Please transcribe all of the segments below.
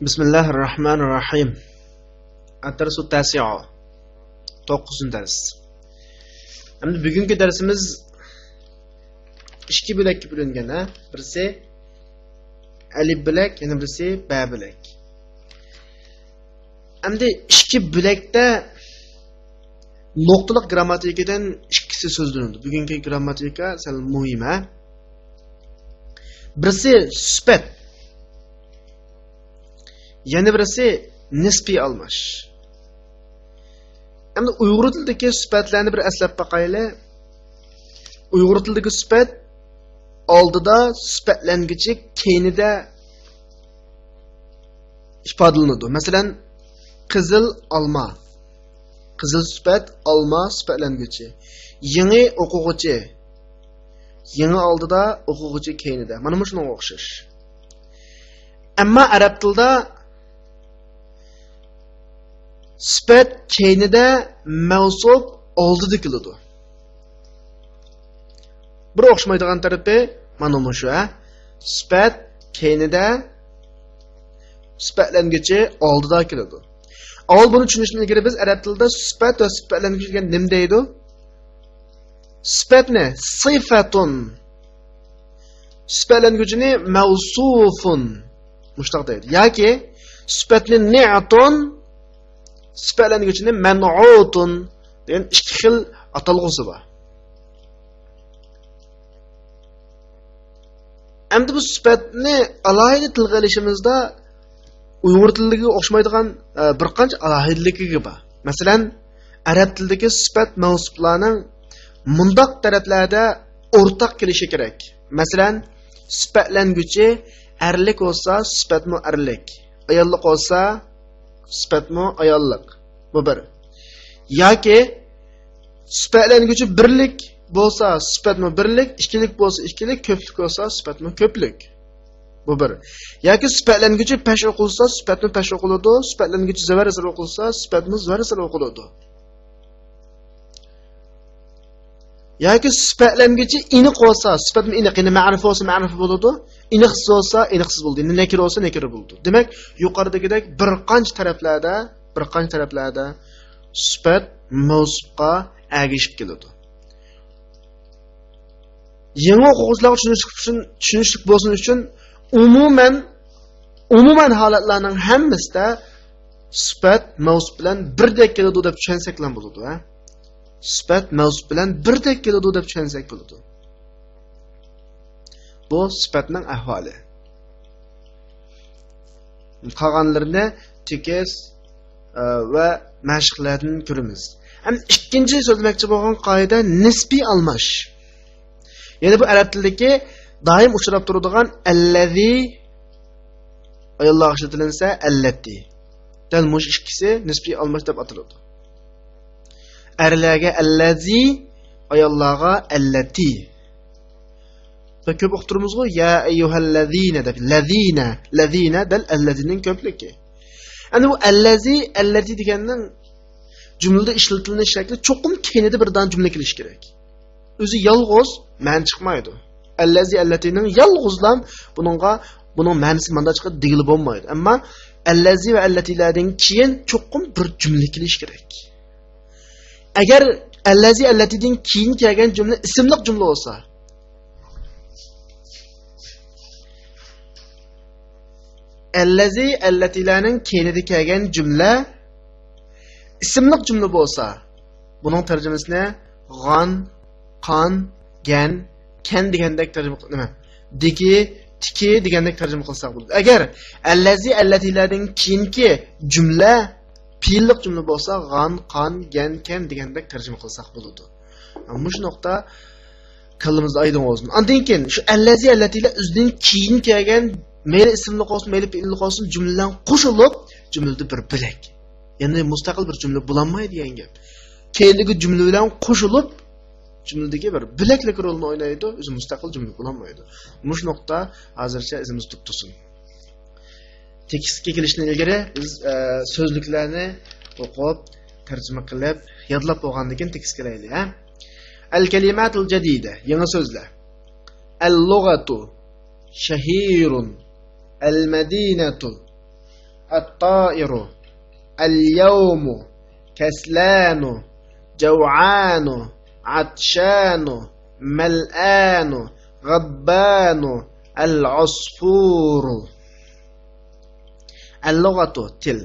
Bismillahirrahmanirrahim. Ad-darsu at-tasi'u. 9-dars. Endi bugungi darsimiz ikki bo'lakka bo'lingan, ha? Birisi alif bo'lak, yana birisi ba bo'lak. Endi ikki bo'lakda nuqtaliq grammatikadan ikkisi so'zlanadi. Bugungi grammatika sal muhim, ha? Birisi sifat, yana birisi nisbiy almash. Endi Uyg'ur tilidagi sifatlarni bir aslab baqaylik. Uyg'ur tilidagi sifat oldida sifatlang'ichi keynida ifodalanadi. Masalan, qizil olma. Qizil sifat, olma sifatlang'ichi. Yangi o'quvchi. Yangi oldida o'quvchi keynida. Mana bu shunga o'xshash. Ammo arab tilida sifat keynida mavsuf oldida keladi. Bir o'xshamaydigan tarafi mana bu shu, ha? Sifat keynida sifatlang'ichi oldida keladi. Avval buni tushunishdan ilgari biz arab tilida sifat va sifatlang'ich degan nima deydi? Sifatni sifatun, sifatlang'ichini mavsufun mushtaq deydi. Yoki sifatni ni'atun, sifatlang'ichini man'utun degan ikki xil atalg'usi bor. Endi bu sifatni alohida tilga olishimizda Uyg'ur tiliga o'xshamaydigan bir qancha alohidaligi bor. Masalan, arab tilidagi sifat mavsuflarning mundaq taraflarda o'rtaq kelishi kerak. Masalan, sifatlang'ichi erlik bo'lsa, sifatmi erlik. Ayollik bo'lsa, sifatmi ayollik. Bu bir. Yoki sifatlang'ichi birlik bo'lsa, sifatmi birlik, ikkilik bo'lsa, ikkilik, ko'plik bo'lsa, sifatmi ko'plik. Bu bir. Yoki sifatlang'ichi pesh o'qilsa, sifatmi pesh o'qiladi, sifatlang'ichi zavar zar o'qilsa, sifatmi zavar zar o'qiladi. Yoki sifatlang'ichi iniq bo'lsa, sifatmi iniq, ya'ni ma'rifat bo'lsa, ma'rifat bo'ladi, iniqsiz bo'lsa, iniqsiz bo'ladi, ya'ni nakira bo'lsa, nakira bo'ladi. Demak, yuqoridagidek bir qancha taraflarda sifat mavsufga ergashib keladi. Yangi o'quvchilarga tushunishlik bo'lsin uchun umuman holatlarning hammasida sifat mavsuf bilan birdek keladi deb tushunsak ham bo'ladi, ha? Sifat mavsuf bilan birdek keladi deb tushunsak bo'ladi. Bu sifatning ahvoli. Qolganlarini tekis va mashqlardan ko'ramiz. Ham ikkinchi so'zlamoqchi bo'lgan qoida nisbiy almash. Ya'ni bu arab tilidagi doim uchrab turadigan allazi ayollar ishlatilinsa allati. Dal mush ikkisi nisbiy almash deb ataladi. Erlarga allazi, ayollarga allati. Va ko'p o'qitirmiz-ku, ya ayyuhallazina deb. Lazina dal allazining ko'pligi. Ana bu allazi deganning jumlada ishlatilgan shakli cho'qim keynida birdan jumla kelish kerak. O'zi yolg'iz ma'no chiqmaydi. Allazi allatining yolg'izlam buning ma'nosi manda chiqib degili bo'lmaydi. Ammo allazi va allatilardan keyin cho'qim bir jumla kelish kerak. Agar allazi allatidan keyin kelgan jumla ismliq jumla bo'lsa, allazi allatilarning keyinida kelgan jumla ismliq jumla bo'lsa, buning tarjimasini g'on, qon, gan, kan degandek tarjima qilib, diki, tiki degandek tarjima qilsak bo'ladi. Agar allazi allatilardan keyingi jumla fe'llik jumla bo'lsa, g'on, qon, gan, kan degandek tarjima qilsak bo'ladi. Mana shu nuqta kallamizda aydin bo'lsin. Undan keyin shu allazi allatilar o'zidan keyin kelgan mayli ismli bo'lsin, mayli fe'lli bo'lsin jumladan qo'shilib, jumlada bir bilak. Ya'ni mustaqil bir jumla bo'lmaydi degan gap. Keyingi jumla bilan qo'shilib jumladagi bir bilaklik rolini o'ynaydi, o'zi mustaqil jumla bo'lmaydi. Mush nuqta hozircha izimiz tutsin. Tekstga kelishdan ilgari biz so'zliklarni o'qib, tarjima qilib, yodlab bo'lgandan keyin tekstga kelaylik, ha? Al-kalimatul jadida, yangi so'zlar. Al-lughatu shahirun, al-madinatu at-tairu, al-yawmu, kaslanu, jaw'anu, atshanu, mal'anu, ghabbanu, al-usfuru. Al-lughatu til.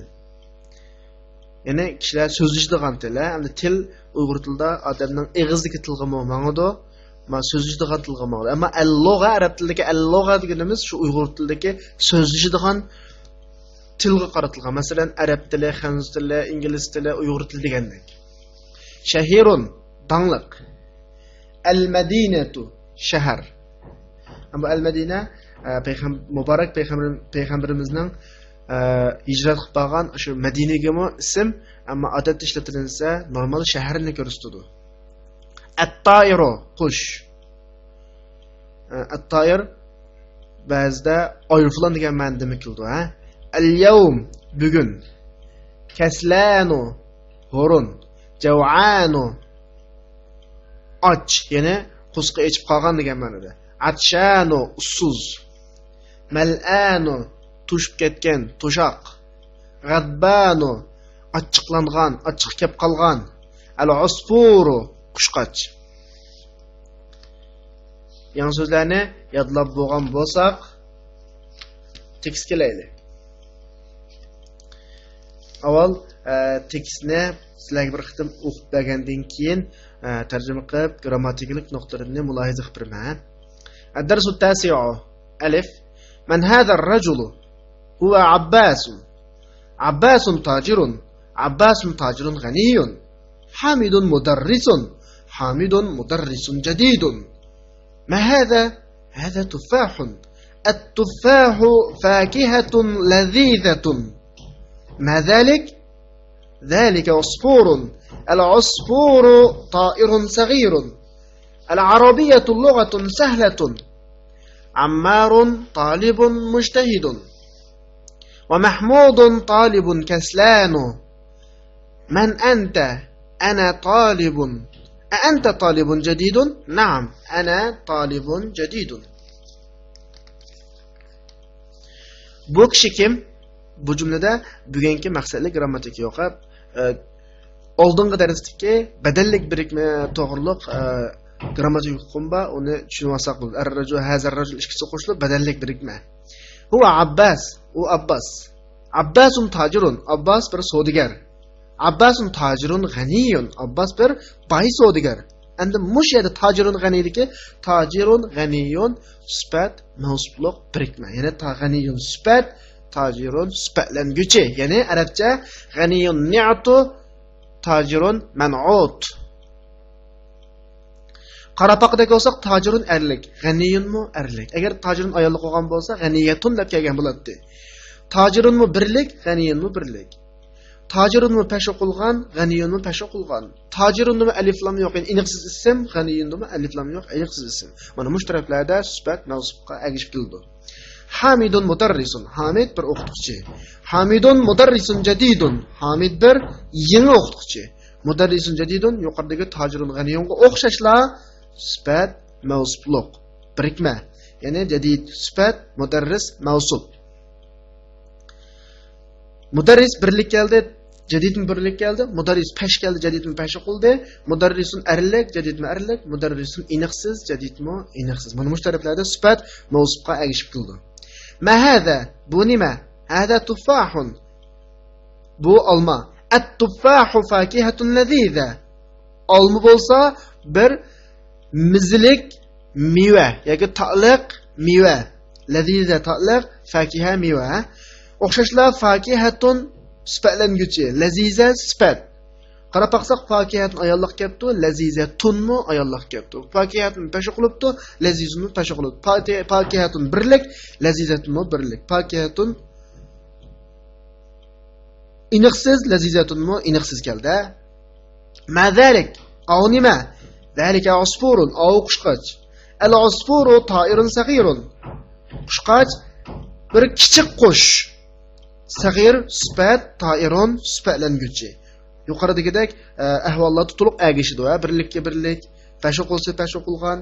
Yani kişiler sözleşdiğin til. Hamda til Uyghur tilida odamning og'izdagi tilga ma'noda, ma sözleşdiğin tilga ma'noda. Ama al-lugha arab tilidagi al-lugha deganimiz shu Uyghur tilidagi sözleşdiğin tilga qaratilgan. Masalan, arab tili, xanz tili, ingliz tili, Uyghur tili degandek. Shahirun dangliq. Al-Madinatu shahar. Ama al-Madina Muborak payg'ambarimizning hijrat qilib qolgan shu Madinaga ism, ammo odatda ishlatilsa normal shaharni ko'rsatadi. At-tairu qush. At-tair ba'zida aeroplan degan ma'noda keldi, ha? Al-yawm bugun. Kaslanu hurun. Jaw'anu och, ya'ni qusqi ichib qolgan degan ma'noda. Atshanu ussuz. Mal'anu tushib ketgan, to'shaq. G'adbanu achchiqlangan, achchiq kelib qolgan. Al-usfuru qushqoch. Yangi so'zlarni yodlab bo'lgan bo'lsak, tekst kelaylik. Avval tekstni sizlarga bir qitim o'qib bergandan keyin tarjima qilib, grammatikalik nuqtalarini mulohaza qilib beraman. الدرس التاسع ألف. من هذا الرجل؟ هو عباس. عباس تاجر. عباس تاجر غني. حامد مدرس. حامد مدرس جديد. ما هذا؟ هذا تفاح. التفاح فاكهة لذيذة. ما ذلك؟ ذلك عصفور. العصفور طائر صغير. العربية لغة سهلة. عمار طالب مجتهد. ومحمود طالب كسلان. من أنت؟ أنا طالب. أأنت طالب جديد؟ نعم أنا طالب جديد. Bu kishi kim? Bu jumlada bugungi maqsadli grammatik yo'qib, oldingi darsdagi badallik birikma to'g'riliq grammatik hukmba uni tushunib olsak bo'ladi. Ar-rajul hazar rajul ikkisi qo'shilib badallik birikma. Huwa Abbas, u Abbas. Abbasun tajirun, Abbas bir savdogar. Abbasun tajirun g'aniyun, Abbas bir boy savdogar. Endi mush yerda tajirun g'aniyligi, tajirun g'aniyun sifat mavsufliq birikma. Ya'ni g'aniyun sifat, tajirun sifatlanguvchi. Ya'ni arabcha g'aniyun ni'tu, tajirun man'ut. Qarapaqdagi olsak tajirun erlik, g'aniyunmu erlik. Agar tajirun ayollik bo'lgan bo'lsa, g'aniyatun deb kelgan bo'ladi. Tajirunmu birlik, g'aniyunmu birlik. Tajirunmu peşi qilgan, g'aniyunmu peşi qilgan. Tajirunmu alif lam yo'q, iniqsiz ism, g'aniyunmu alif lam yo'q, iniqsiz ism. Mana mush taraflarda sifat mavsufga agishib keldi. Hamidun mudarrisun, Hamid bir o'qituvchi. Hamidun mudarrisun jadidun, Hamid bir yangi o'qituvchi. Mudarrisun jadidun yuqoridagi tajirun g'aniyunga o'xshashlar sifat mavsufliq birikma. Ya'ni jadid sifat, mudarris mavsuf. Mudarris birlik keldi, jadidmi birlik keldi. Mudarris pesh keldi, jadidmi peshi qildi. Mudarrisun erlik, jadidmi erlik. Mudarrisun iniqsiz, jadidmi iniqsiz. Mana mush taraflarda sifat mavsufga agishib keldi. Ma hada? Bu nima? Hada tufahun. Bu olma. At-tufahu fakihatun laziza. Olma bo'lsa bir mizlik meva yoki ta'liq meva. Laziza ta'liq, fakiha meva. O'xshashlar fakihatun sifatlanguvchi, laziza sifat. Qarab baqsaq fakihatun ayollik kelibdi, lazizatunmu ayollik kelibdi. Fakihatun peshi qilibdi, lazizunmu peshi qilibdi. Fakihatun birlik, lazizatunmu birlik. Fakihatun iniqsiz, lazizatunmu iniqsiz keldi. Ma zalik? Aw nima? Zalika usfurun, aw qushqoch. Al-usfuru ta'irun saghirun. Qushqoch bir kichik qush. Sag'ir sifat, ta'irun sifatlanguvchi. Yuqoridagidek ahvollar tutuluq agishidi va birlikka birlik, peshi qilsa peshi qilgan,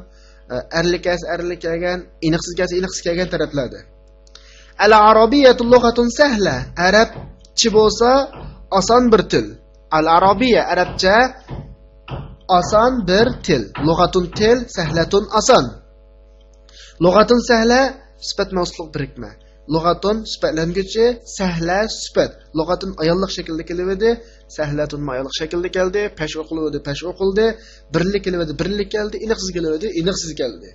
erlikasi erlik kelgan, iniqsizgasi iniqsiz kelgan taraflarda. Al-Arabiyyatu lughatun sahla. Arabcha bo'lsa oson bir til. Al-Arabiyya arabcha oson bir til. Lughatun til, sahlatun oson. Lughatun sahla sifat mavsuflik birikma. Lughatun sifatlanguchi, sahla sifat. Lughatun ayollik shaklda keladi, sahlatun ayollik shaklda keldi, pesh o'qildi, pesh o'qildi, birlik keladi, birlik keldi, iniqsiz keladi, iniqsiz keldi.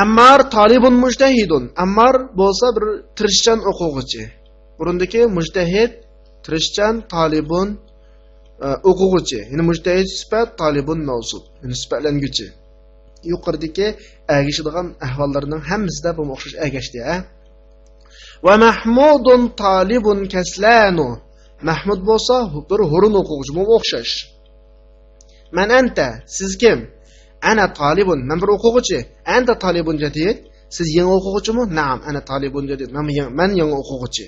Ammar talibun mujtahidun. Ammar bo'lsa bir tirishchan o'quvchi. Burundagi mujtahid, tirishchan, talibun o'quvchi. Ya'ni mujtahid sifat, talibun mavsuf. Ya'ni sifatlanguchi. Yuqoridagi agishadigan ahvollarning hammasida bu o'xshash agashdi, Va Mahmudun talibun kaslanu. Mahmud bo'lsa bir hurun o'quvchi, bu o'xshash. Man anta, siz kim? Ana talibun, men bir o'quvchi. Anta talibun jadid. Siz yangi o'quvchimi? Na'am, ana talibun jadid. Men yangi o'quvchi.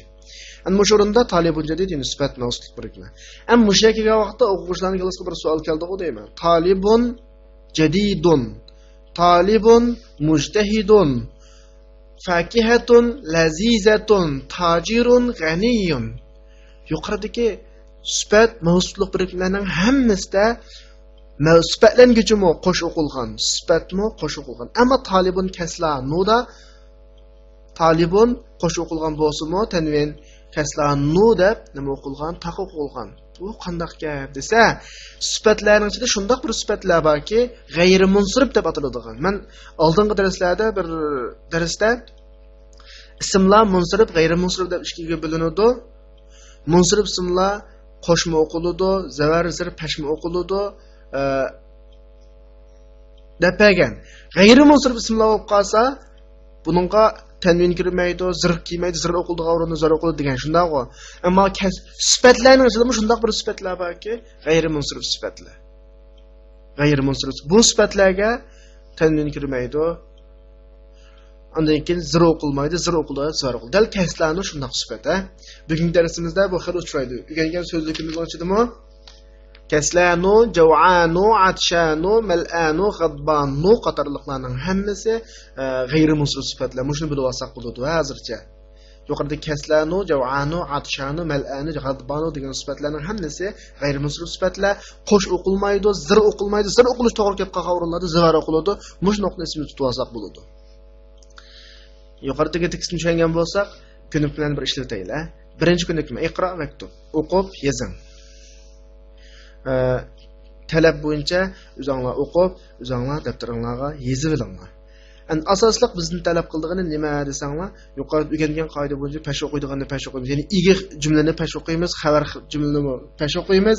Ana shu o'rinda talibun jadid yani sifat mavsuf birikma. Am mushakiga vaqtda o'quvchilarning kelasiga bir savol keldi-ku deyman. Talibun jadidun. Talibun mujtahidun. Fakihatun lazizatun. Tajirun g'aniyun. Yuqoridagi sifat mavsuflik birikmalarning hammasida sifatlanguchimi qo'sh o'qilgan, sifatmi qo'sh o'qilgan. Ammo talibun kasla nuda talibun qo'sh o'qilgan bo'lsa-mu, tanvin kasla nu deb nima o'qilgan, taq o'qilgan. Bu qanday gap desa, sifatlarning ichida shunday bir sifatlar borki, g'ayri munsirib deb ataladigan. Men oldingi darslarda bir darsda ismlar munsirib, g'ayri munsirib deb ikkiga bo'linadi. Munsirib ismlar qo'shma o'qiladi, zavar zir pashma o'qiladi. Depagan. G'ayri munsirib ismlar bo'lib qolsa, buningga tanvin kirmaydi, zirh kiymaydi, zirh o'qildigan o'rinda zir o'qiladi degan shundaq-ku. Ammo sifatlarning ichida shunday bir sifatlar borki, g'ayri munsirib sifatlar. G'ayri munsirib bu sifatlarga tanvin kirmaydi. Undan keyin zir o'qilmaydi, zir o'qiladi, zir o'qiladi. Dal kaslarning shunday sifat, Bugungi darsimizda bu xil uchraydi. O'rgangan so'zligimiz ochidimi? Kaslanu, jav'anu, atshanu, mal'anu, ghadbanu qatorliqlarning hammasi g'ayri munsirib sifatlar. Shuni bilib olsak bo'ladi hozircha. Yuqorida kaslanu, jav'anu, atshanu, mal'anu, ghadbanu degan sifatlarning hammasi g'ayri munsirib sifatlar. Qo'sh o'qilmaydi, zir o'qilmaydi. Zir o'qilish to'g'ri kelib qolgan o'rinlarda zivar o'qiladi. Mush nuqtani ismini tutib olsak bo'ladi. Yuqoridagi tekstni tushungan bo'lsak, ko'nik bilan bir ishlataylik. Birinchi ko'nik nima? Iqro va kutub. O'qib, yozing. Talab bo'yicha o'zinglar o'qib, o'zinglar daftaringizga yozib olinglar. Asosliq bizni talab qildigani nima desanglar, yuqorida o'rgangan qoida bo'yicha pesh o'qiydiganda pesh o'qiymiz. Ya'ni ig'i jumlani pesh o'qiymiz, xabar jumlani pesh o'qiymiz.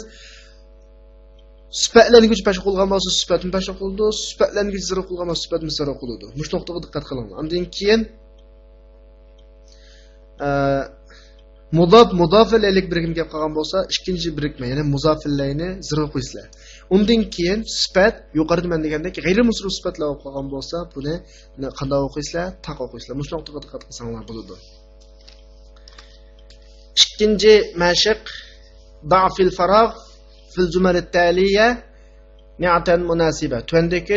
Sifatlangich pesh o'qilgan bo'lsa, sifatni pesh o'qildi, sifatlangich zir o'qilgan bo'lsa, sifatni zir o'qildi. Mush nuqtaga diqqat qilinglar. Undan keyin mudaf ilaylik birikma gap qolgan bo'lsa, ikkinchi birikma, ya'ni muzofillayni zir qo'ysizlar. Undan keyin sifat yuqorida men degandek g'ayri munsirib sifatlar bo'lib qolgan bo'lsa, buni qanday o'qiysizlar? Taq o'qiysizlar. Mush nuqtaga diqqat qilsanglar bo'ladi. Ikkinchi mashq da'fil faragh fil jumal at-taliya ni'atan munasiba. Tuandagi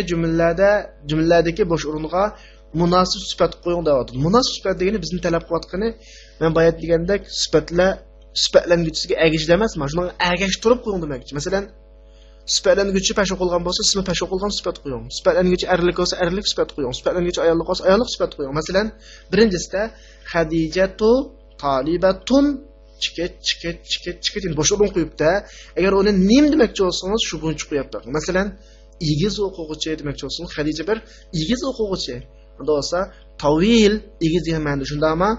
jumladagi bo'sh o'ringa munosib sifat qo'ying deyapti. Munosib sifat degani bizni talab qilayotgani, men bayat degandek sifatlanguchisiga agish emas, mana shunga agash turib qo'ying demoqchi. Masalan, sifatlanguchi pesh o'qilgan bo'lsa, ismi pesh o'qilgan sifat qo'ying. Sifatlanguchi erlik bo'lsa, erlik sifat qo'ying. Sifatlanguchi ayollik bo'lsa, ayollik sifat qo'ying. Masalan, birinchisida Xadijatu talibatun chikit bosh o'rin qo'yibda, agar uni nim demoqchi bo'lsangiz, shu bo'yicha qo'yib bering. Masalan, igiz o'quvchi demoqchi bo'lsangiz, Xadija bir igiz o'quvchi. Unda bo'lsa, tavil igiz degan ma'noda shundami?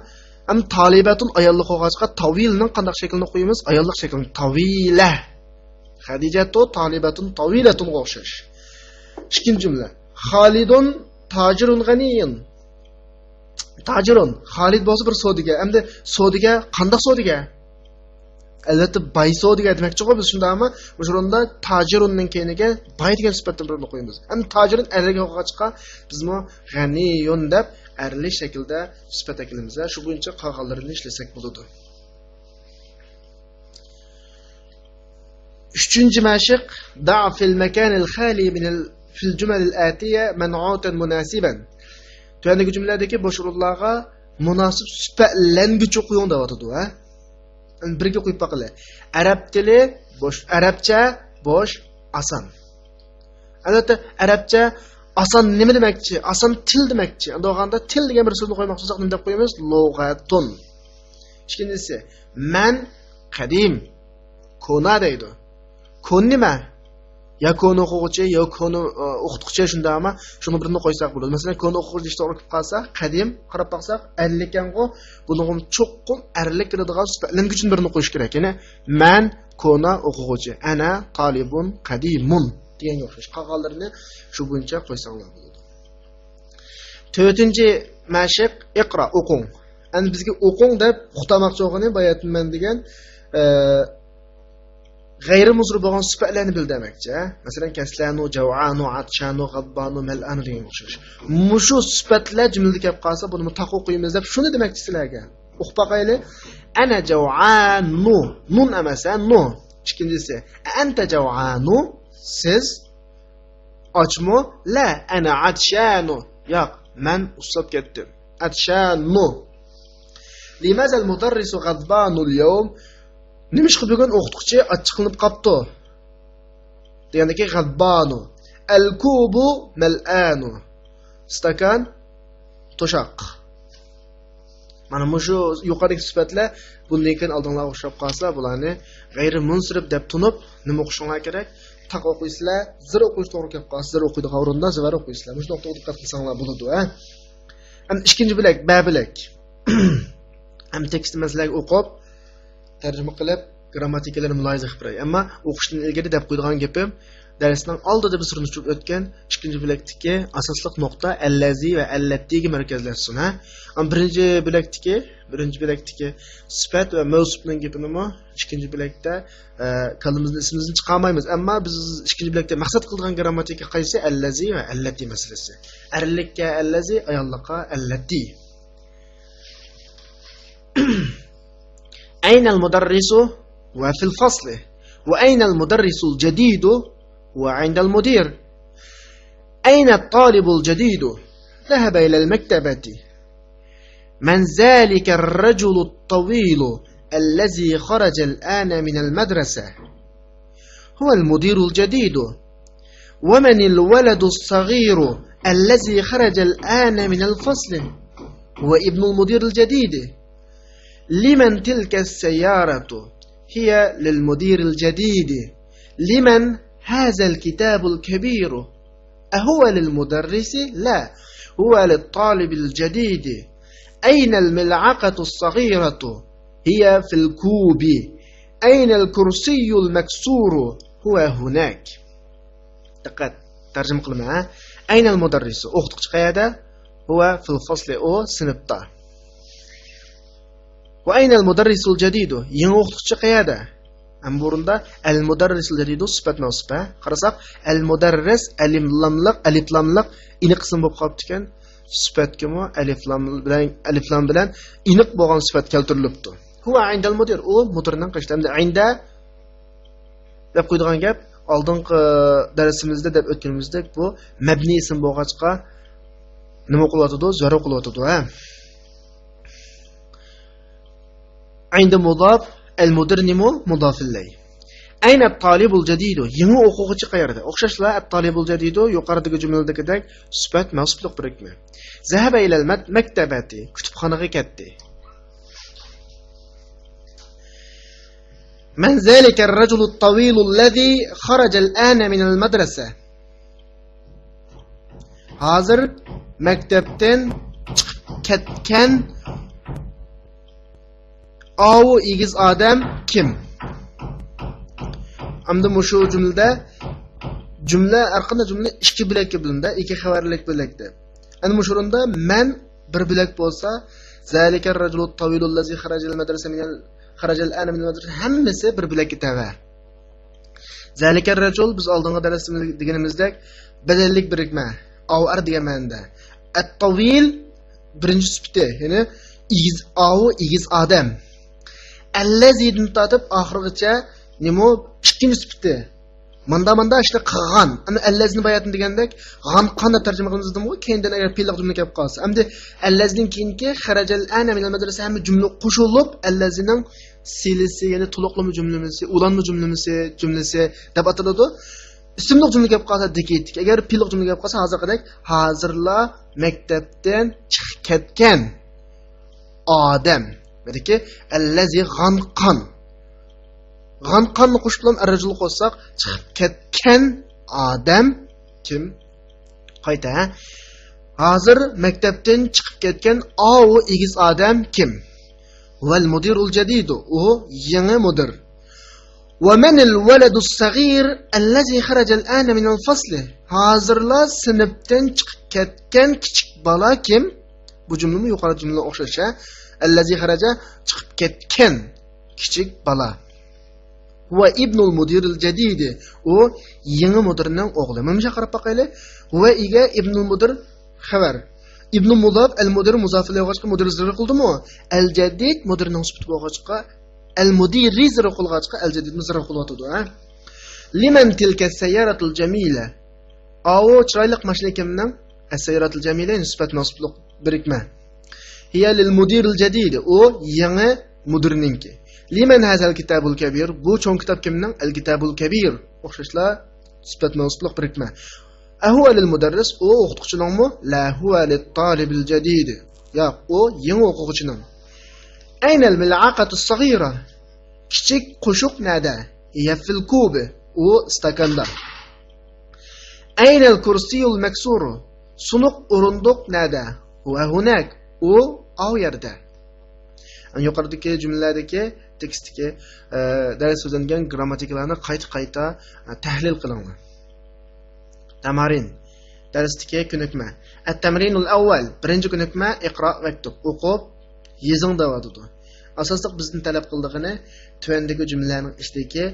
Am talibatun ayollik o'quvchiga tavilning qanday shaklini qo'yamiz? Ayollik shaklini tavila. Xadijatu talibatun tavilatun o'xshash. Ikkinchi jumla. Xolidun tajirun g'aniyun. Tajirun, Xolid bo'lsa bir sodiga. Endi sodiga qanday sodiga? Albatta bay sodiga demoqchi-ku biz shundami? O'sha o'rinda tajirunning keyiniga bay degan sifatni birini qo'yamiz. Endi tajirun erga o'quvchiga bizmi g'aniyun deb erli shaklda sifat eklamiz. Shu bo'yicha qolganlarini ishlasak bo'ladi. Üçüncü mashq da'fil makanil khali min fil jumal al-atiya man'utan munasiban. Tövendeki cümledeki boş urullarga münasip süpetlengüçü qo'ying deyotdi, ha? Birga qo'yib baqili. Arab tili boş, Arabcha boş, asan. Albatta Arabcha asan nima demakchi? Asan til demakchi. Endi o'g'anda til degan bir so'zni qo'ymoqchi bo'lsak, nima deb qo'yamiz? Lug'atun. Ikkinchisi, man qadim, kona deydi. Kon nima? Ya konu o'quvchi, yo konu o'qituvchi shunda ama shuni birini qo'ysak bo'ladi. Masalan, konu o'quvchi ishda o'qib qolsa, qadim qarab baqsak, allikango buni cho'qqum arlik qiladigan sifatlanguchni birini qo'yish kerak. Ya'ni man kona o'quvchi, ana talibun qadimun deganga o'xshash. Qolganlarini shu bo'yicha qo'ysanglar bo'ladi. 4-chi mashq iqra o'qing. Endi bizga o'qing deb uqtamoqchi o'g'ini bayatman degan g'ayri muzri bo'lgan sifatlarni bil demakchi. Masalan, kaslanu, jav'anu, atshanu, g'abbanu, mal'anu degan o'xshash. Mushu sifatlar jumlada kelib qolsa, buni taqo qo'yamiz deb shuni demakchi sizlarga. O'qib baqayli. Ana jav'anu, nun emasa nu. Ikkinchisi, anta jav'anu, siz ochmi? La, ana atshanu. Yo'q, men ushlab ketdim. Atshanu. Limaza al-mudarrisu ghadbanu al-yawm? Nima ish qilgan o'qituvchi achchiqlanib qopti? Degandagi ghadbanu. Al-kubu mal'anu. Stakan to'shaq. Mana shu yuqoridagi sifatlar bundan keyin oldinlarga o'xshab qolsa, bularni g'ayri munsirib deb tunib, nima o'qishinglar kerak? Taq o'qiysizlar, zir o'qish to'g'ri kelib qolsa, zir o'qiydigan o'rinda zir o'qiysizlar. Shu nuqtaga diqqat qilsanglar bo'ladi, ha. Endi ikkinchi bilak, ba bilak. Ham tekst masalalarini o'qib, tarjima qilib, grammatikalarni mulohaza qilib qo'ray. Ammo o'qishdan ilgari deb qo'ygan gapim, darsning oldida biz tushunib o'tgan ikkinchi bilakdagi asosliq nuqta allazi va allatiga markazlashsin, ha. Birinchi bilakdagi sifat va mavsufning gapini ikkinchi bilakda kalimamizni ismimizni chiqarmaymiz. Ammo biz ikkinchi bilakda maqsad qilgan grammatika qaysi? Allazi va allati masalasi. Erlikka allazi, ayollikka allati. أين المدرس وفي الفصل وأين المدرس الجديد وعند المدير أين الطالب الجديد ذهب إلى المكتبة من ذلك الرجل الطويل الذي خرج الآن من المدرسة هو المدير الجديد ومن الولد الصغير الذي خرج الآن من الفصل هو ابن المدير الجديد لمن تلك السيارة هي للمدير الجديد لمن هذا الكتاب الكبير أهو للمدرس؟ لا هو للطالب الجديد أين الملعقة الصغيرة؟ هي في الكوب أين الكرسي المكسور؟ هو هناك. دقت ترجمة قلنا أين المدرس؟ أختك قيادة هو في الفصل أو سنبتا. وأين المدرس الجديد؟ ينوختش قيادة. أمبورندا المدرس الجديد صفات موصفة. خلاص المدرس ألف لام إن قسم بقابت كان صفات كما ألف لام بلان إن بقان صفات كالترلبتو. هو عند المدير أو مدرنا قشتم عند دب قيدغان جاب aldınqı dərsimizdə də ötdüyümüzdə bu məbni isim boğaçqa nima qilyotdi? Zora qilyotdi, ha. عند مضاف المدير نمو مضاف إليه. أين الطالب الجديد؟ يمو o'quvchi qayerda? O'xshashlar الطالب الجديد yuqoridagi jumladagidek sifat mavsuflik birikma. ذهب إلى المكتبة kutubxonaga ketdi. من ذلك الرجل الطويل الذي خرج الآن من المدرسة؟ hozir maktabdan ketgan avu igiz odam kim? Hamda mushu jumla arqanda jumla ikki bilakka bo'lindi, ikki xabarlik bilakda. Ana mushurunda man bir bilak bo'lsa, zalikar rajulul tawilul ladzi kharaja al-ana min al-madrasa hammasi bir bilakka tava. Zalikar rajul biz oldingi darsimizda deganimizdek badallik birikma, avar degan ma'noda. At-tawil birinchi sifati, ya'ni igiz odam. Allazidan tatib oxirigacha nima ikkinchi sifati Manda ishlar qilgan. Ana allazni bayatni degandek, g'an qanday tarjima qilamiz dedim-ku, keyindan agar fe'l jumla kelib qolsa. Endi allazning keyingi xarajal ana min al-madrasa hamma jumla qo'shilib, allazining silisi, ya'ni to'liqlama jumlasi, ulanma jumlasi deb ataladi. Ismli jumla kelib qolsa deketdik. Agar fe'l jumla kelib qolsa hozirgidek hozirlar maktabdan chiqib ketgan odam. Dediki, allazi g'anqan. G'anqanni qo'shib bilan ar-rajul qo'shsak, chiqib ketgan odam kim? Qayta. Hozir maktabdan chiqib ketgan o egiz odam kim? Val mudirul jadid. U yangi mudir. Wa man al-waladu as-saghir allazi kharaja al-ana min al-fasl. Hozirlar sinfdan chiqib ketgan kichik bola kim? Bu jumlani yuqori jumla o'xshash. Allazi kharaja chiqib ketgan kichik bola. Huwa ibnul mudiril jadid. O yangi mudirning o'g'li. Mana shunga qarab boqaylik. Huwa iga ibnul mudir xabar. Ibn mudaf al mudir muzaf ilayhi wajqa mudir zikr qildimi? Al jadid mudirning sifati bo'lg'achqa al mudir zikr qilg'achqa al jadid zikr qilyotdi, ha? Liman tilka sayyaratul jamila. Aw chiroyli mashina kimning? As-sayyaratul jamila nisbat nasblik birikma. Hiya lil mudir al jadid. O yangi mudirninki. Liman hazal kitabul kabir. Bu cho'ng kitob kimning? Al kitabul kabir. O'xshashlar sifat nasblik birikma. Ahuwa lil mudarris. O o'qituvchining-mi? La huwa lit talibil jadid. Yo'q, o yangi o'quvchining. Ayna al mil'aqatu as-saghira. Kichik qo'shiq nada? Hiya fil kubi. O stakanda. Ayna al kursiyul maksur. Sunuq o'rindiq nada? Huwa hunak. O av yerda. Yuqoridagi jumlalardagi tekstdagi dars so'zlangan grammatikalarni qayta tahlil qilinglar. Tamarin. Darsdagi ko'nikma. At-tamrinul awwal. Birinchi ko'nikma iqro maktub. O'qib, yezing deyotdi. Asosliq bizning talab qildig'ini tuvandagi jumlalarning ichidagi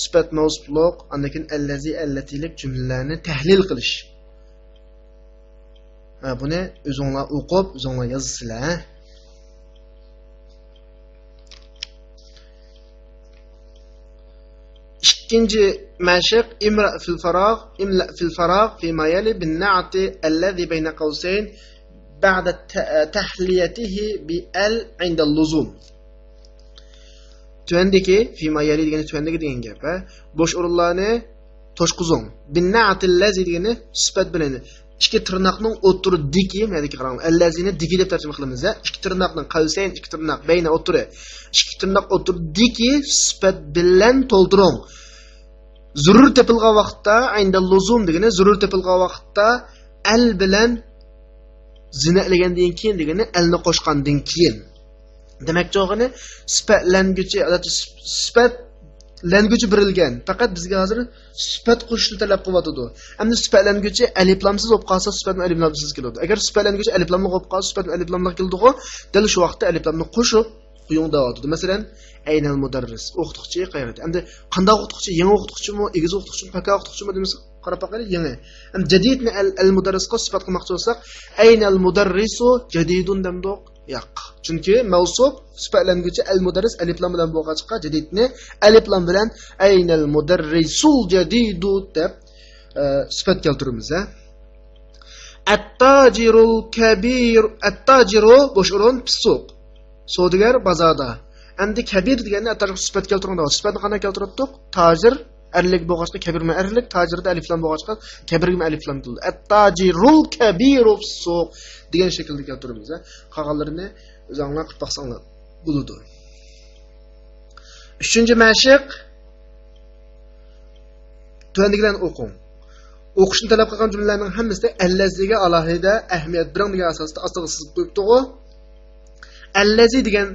sifat mavsufliq, undan keyin allazi allatilik jumlalarni tahlil qilish. Buni o'zinglar o'qib, o'zinglar yozsizlar. İkinci meşik imra fil farag fi ma yali bin na'ti allazi beyne qawsayn ba'da tahliyatihi bi al 'inda al-luzum. Tuvandagi fi ma yali degani tuvandagi degan gap, ha. Bosh o'rinlarni to'shqizing. Bin na'ti allazi degani sifat bilan ikki tirnoqning o'tiri diki, meniki qarang. Allazini diki deb tarjima qilamiz, ha. Ikki tirnoqning qawsayn, ikki tirnoq bayna o'tiri. Ikki tirnoq o'tiri diki sifat bilan to'ldiring. Zurur tepilgan vaqtda inda luzum degani zurur tepilgan vaqtda al bilan zinalagandan keyin degani alni qo'shgandan keyin. Demak, jo'g'ini sifatlanguchi, adat sifatlanguchi birilgan. Faqat bizga hozir sifat qo'shishni talab qilyotdi. Endi sifatlanguchi alif lamsiz bo'lib qolsa, sifatni alif lamsiz keladi. Agar sifatlanguchi alif lamli bo'lib qolsa, sifatni alif lamli keldi-ku, dal shu vaqtda alif lamni qo'shib quyung deyotdi. Masalan, aynal mudarris, o'qituvchi qayerda? Endi qanday o'qituvchi? Yangi o'qituvchimi, egiz o'qituvchimi, paka o'qituvchimi demiz? Qarab boqaylik, yangi. Endi jadidni al mudarrisga sifat qilmoqchi bo'lsak, aynal mudarrisu jadidun demdoq. Yo'q. Chunki mavsuf sifatlanguvchi al mudarris alif lam bilan bo'lg'achqa jadidni alif lam bilan aynal mudarrisul jadidu deb sifat keltiramiz, ha. At-tajirul kabir, at-tajiru bosh o'rin pisuq. Savdogar bozorda. Endi kabir deganni atarga sifat keltirganda, sifatni qanday keltirdik? Tajir erlik bo'lg'achqa kabirma erlik, tajirda alif lam bo'lg'achqa kabirga alif lam keldi. At-tajirul kabiru suq degan shaklda keltiramiz, ha. Qolganlarini o'zinglar qilib baqsanglar bo'ladi. 3-mashiq tuandigidan o'qing. O'qishni talab qilgan jumlalarning hammasida allaziga alohida ahamiyat bering degan asosda asosiy qo'yibdi-ku. Allazi degan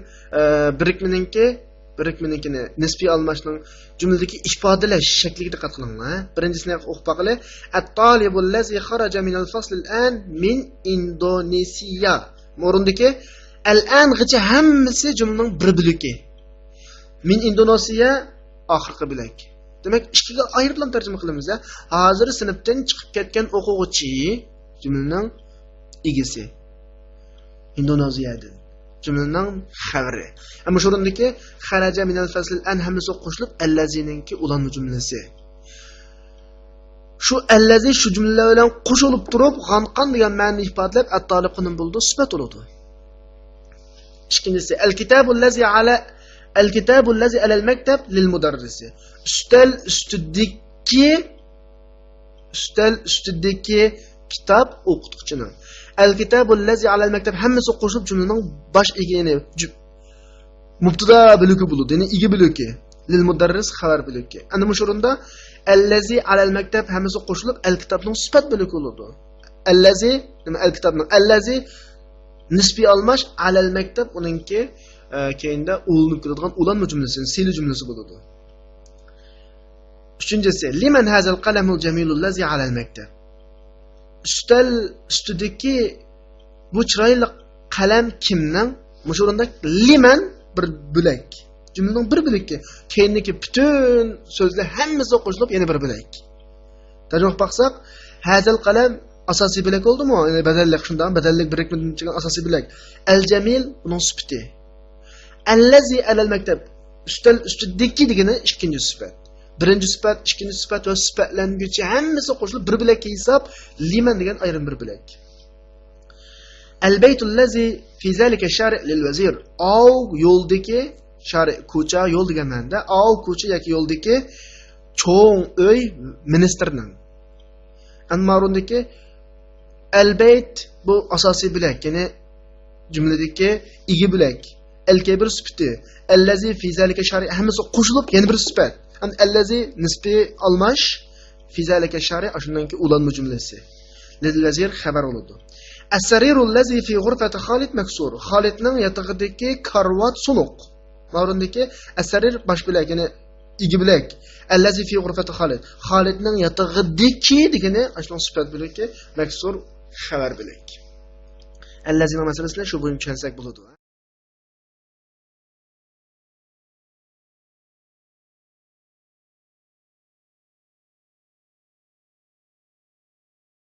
birikmaninkini nisbiy almashning jumladagi ifodalash shakliga diqqat qilinglar. Birinchisini o'qib boqaylik. At-talibul lazi kharaja min al-fasl al-an min Indonesiya. O'rindagi al-an g'icha hammasi jumlaning bir bo'lagi. Min Indonesiya oxirgi bo'lak. Demak, ikkiga ayirib tarjima qilamiz. Hozir sinfdan chiqib ketgan o'quvchi jumlaning egasi. Indoneziyadan. Jumlaning xabari. Ammo shu o'rindagi xaraja min al-fasl al-an hammasi qo'shilib allazininki ulanma jumlasi. Şu allazi şu cümleler bilan qo'shilib turib, g'anqan degan ma'noni ifodalab, at-taliqun bo'ldi, sifat bo'ladi. İkincisi, el-kitabu allazi alal maktab lil mudarrisi. Üstel üstüdeki kitap o'qituvchining. El-kitabu allazi alal maktab hammasi qo'shilib jumlaning bosh egini mubtada bloki bo'ladi, ya'ni igi bloki. Lil mudarris xabar bloki. Ana bu o'rinda allazi alal maktab hammasi qo'shilib el-kitobning sifat bloki bo'ladi. Allazi nima el-kitobning allazi nisbiy almash alal maktab uningki keyinda ulanib keladigan ulanma jumlasi, sili jumlasi bo'ladi. Üçüncüsü, liman hazal qalamul jamilul lazi alal maktab. Üstüdeki bu chiroyli qalam kimning? Mushu o'rinda liman bir bo'lak. Jumlaning bir bo'laki, keyindagi butun so'zlar hammasi qo'shilib yana bir bo'lak. Tarjima qilsak, hazal qalam asosiy bo'lak bo'ldimi? Ya'ni badallik shundan, badallik birikmadan chiqqan asosiy bo'lak. Al jamil uning sifati. Allazi alal maktab. Üstüdeki degani ikkinchi sifat. Birinchi sifat, ikkinchi sifat va sifatlanguvchi hammasi qo'shilib bir bo'lakka hisob liman degan ayrim bir bo'lak. Al-baytul lazi fi zalika shari' lil vazir. Av yo'ldagi shari' ko'cha, yo'l degan ma'noda, av ko'cha yoki yo'ldagi cho'ng uy ministerning. Anmarundagi al-bayt bu asosiy bo'lak, ya'ni jumladagi igi bo'lak. El-kabir sifati. Allazi fi zalika shari' hammasi qo'shilib yana bir sifat. Allazi nisbi almash fi zalika shari' shundan ki ulanma jumlasi. Lil vazir xabar bo'ladi. As-sariru allazi fi ghurfati Xolid maksur. Xolidning yatag'idagi karvat sunuq. Ma'rundagi as-sarir bosh bo'lak, ya'ni igi bo'lak. Allazi fi ghurfati Xolid. Xolidning yatag'idagi degani ashunday sifat bo'laki maksur xabar bo'lak. Allazining masalasini shu bo'yicha tushunsak bo'ladi.